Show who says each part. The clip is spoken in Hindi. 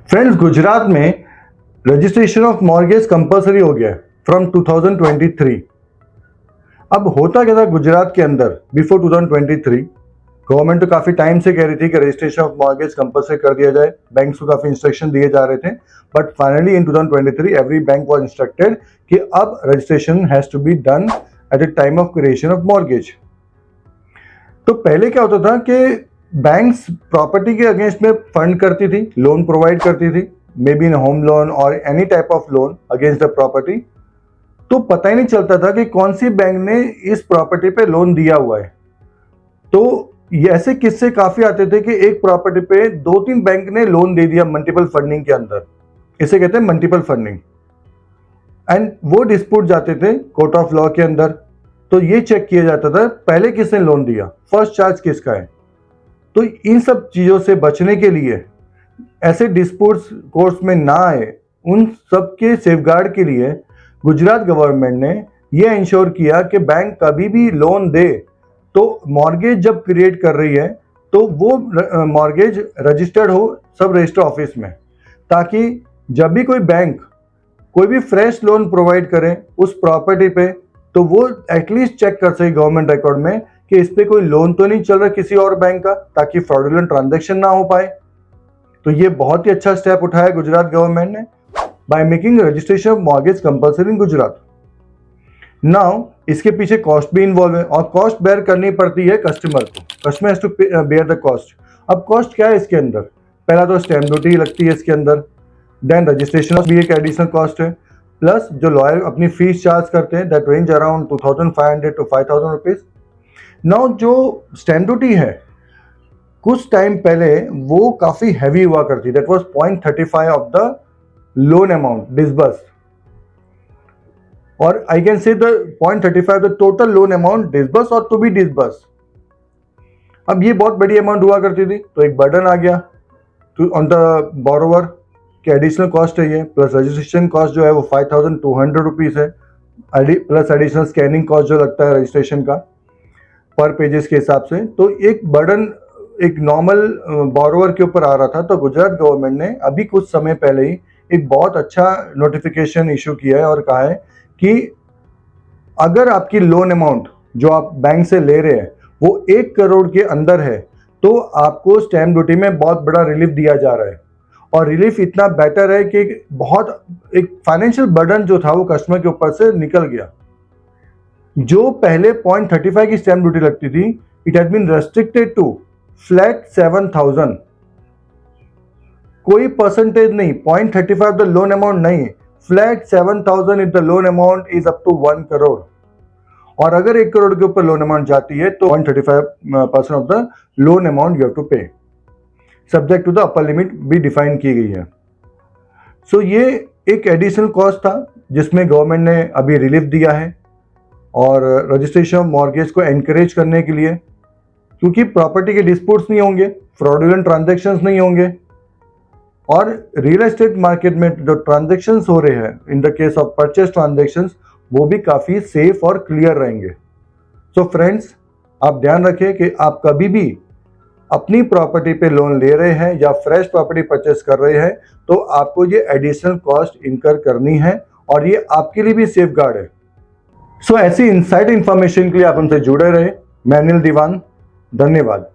Speaker 1: फ्रेंड्स, गुजरात में रजिस्ट्रेशन ऑफ मॉर्गेज कंपलसरी हो गया है फ्रॉम 2023। अब होता क्या था गुजरात के अंदर बिफोर 2023, गवर्नमेंट तो काफ़ी टाइम से कह रही थी कि रजिस्ट्रेशन ऑफ मॉर्गेज कंपलसरी कर दिया जाए, बैंक्स को काफ़ी इंस्ट्रक्शन दिए जा रहे थे, but finally in 2023 every bank was instructed कि अब registration has to be done at the time of creation of mortgage. तो पहले क्या होता था कि बैंक्स प्रॉपर्टी के अगेंस्ट में फंड करती थी, लोन प्रोवाइड करती थी, maybe in home loan और any type of loan against the property. तो पता ही नहीं चलता था कि कौन सी बैंक ने इस प्रॉपर्टी पे लोन दिया हुआ है। तो ये ऐसे किस्से काफी आते थे कि एक प्रॉपर्टी पे 2-3 बैंक ने लोन दे दिया मल्टीपल फंडिंग के अंदर, इसे कहते हैं मल्टीपल फंडिंग, एंड वो डिस्प्यूट जाते थे कोर्ट ऑफ लॉ के अंदर। तो ये चेक किया जाता था पहले किसने लोन दिया, फर्स्ट चार्ज किसका है। तो इन सब चीज़ों से बचने के लिए, ऐसे डिस्प्यूट्स कोर्ट्स में ना आए, उन सब के सेफगार्ड के लिए गुजरात गवर्नमेंट ने यह इंश्योर किया कि बैंक कभी भी लोन दे तो मॉर्गेज जब क्रिएट कर रही है तो वो मॉर्गेज रजिस्टर्ड हो सब रजिस्टर ऑफिस में, ताकि जब भी कोई बैंक कोई भी फ्रेश लोन प्रोवाइड करे उस प्रॉपर्टी पे तो वो एटलीस्ट चेक कर सके गवर्नमेंट रिकॉर्ड में कि इस पे कोई लोन तो नहीं चल रहा किसी और बैंक का, ताकि फ्रॉडुलेंट ट्रांजैक्शन ना हो पाए। तो ये बहुत ही अच्छा स्टेप उठाया गुजरात गवर्नमेंट ने by making registration of mortgage compulsory in Gujarat. Now इसके पीछे कॉस्ट भी इन्वॉल्व है और कॉस्ट बेयर करनी पड़ती है कस्टमर को, customer has to bear the cost. अब कॉस्ट क्या है इसके अंदर, पहला तो स्टैम्प ड्यूटी लगती है इसके अंदर, देन रजिस्ट्रेशन भी एक एडिशनल कॉस्ट है, प्लस जो लॉयर अपनी फीस चार्ज करते हैं that range around 2500 to 5000 rupees. Now जो स्टैम्प ड्यूटी है कुछ टाइम पहले वो काफी हैवी हुआ करती, that was 0.35 of the loan amount disburse, और I can say the 0.35 the total loan amount disburse और टू बी डिसबर्स। अब ये बहुत बड़ी अमाउंट हुआ करती थी, तो एक बर्डन आ गया ऑन द बोरोवर कि एडिशनल कॉस्ट है ये, प्लस रजिस्ट्रेशन कॉस्ट जो है वो 5200 रुपीज़ है, प्लस एडिशनल स्कैनिंग कॉस्ट जो लगता है रजिस्ट्रेशन का पर पेजेस के हिसाब से। तो एक बर्डन एक नॉर्मल बोरोवर के ऊपर आ रहा था। तो गुजरात गवर्नमेंट ने अभी कुछ समय पहले ही एक बहुत अच्छा नोटिफिकेशन इशू किया है और कहा है कि अगर आपकी लोन अमाउंट जो आप बैंक से ले रहे हैं वो 1 करोड़ के अंदर है तो आपको स्टैम्प ड्यूटी में बहुत बड़ा रिलीफ दिया जा रहा है, और रिलीफ इतना बेटर है कि बहुत एक फाइनेंशियल बर्डन जो था वो कस्टमर के ऊपर से निकल गया। जो पहले 0.35 की स्टैम्प ड्यूटी लगती थी, it has been restricted to flat 7000, कोई परसेंटेज नहीं, 0.35 द लोन अमाउंट नहीं, flat 7000 if the loan amount is up to 1 crore, और अगर 1 करोड़ के ऊपर लोन अमाउंट जाती है तो 0.35% of the loan amount you have to pay, subject to the upper limit भी डिफाइन की गई है। सो ये एक एडिशनल कॉस्ट था जिसमें गवर्नमेंट ने अभी रिलीफ दिया है, और रजिस्ट्रेशन ऑफ मॉर्गेज को एनकरेज करने के लिए, क्योंकि प्रॉपर्टी के डिस्प्यूट्स नहीं होंगे, फ्रॉडुलेंट ट्रांजैक्शंस नहीं होंगे, और रियल एस्टेट मार्केट में जो ट्रांजैक्शंस हो रहे हैं in the case of purchase transactions वो भी काफ़ी सेफ और क्लियर रहेंगे। सो फ्रेंड्स, आप ध्यान रखें कि आप कभी भी अपनी प्रॉपर्टी पे लोन ले रहे हैं या फ्रेश प्रॉपर्टी परचेस कर रहे हैं तो आपको ये एडिशनल कॉस्ट इनकर करनी है, और ये आपके लिए भी सेफ गार्ड है। सो ऐसी इनसाइड इंफॉर्मेशन के लिए आप हमसे जुड़े रहे। मैं अनिल दीवान, धन्यवाद।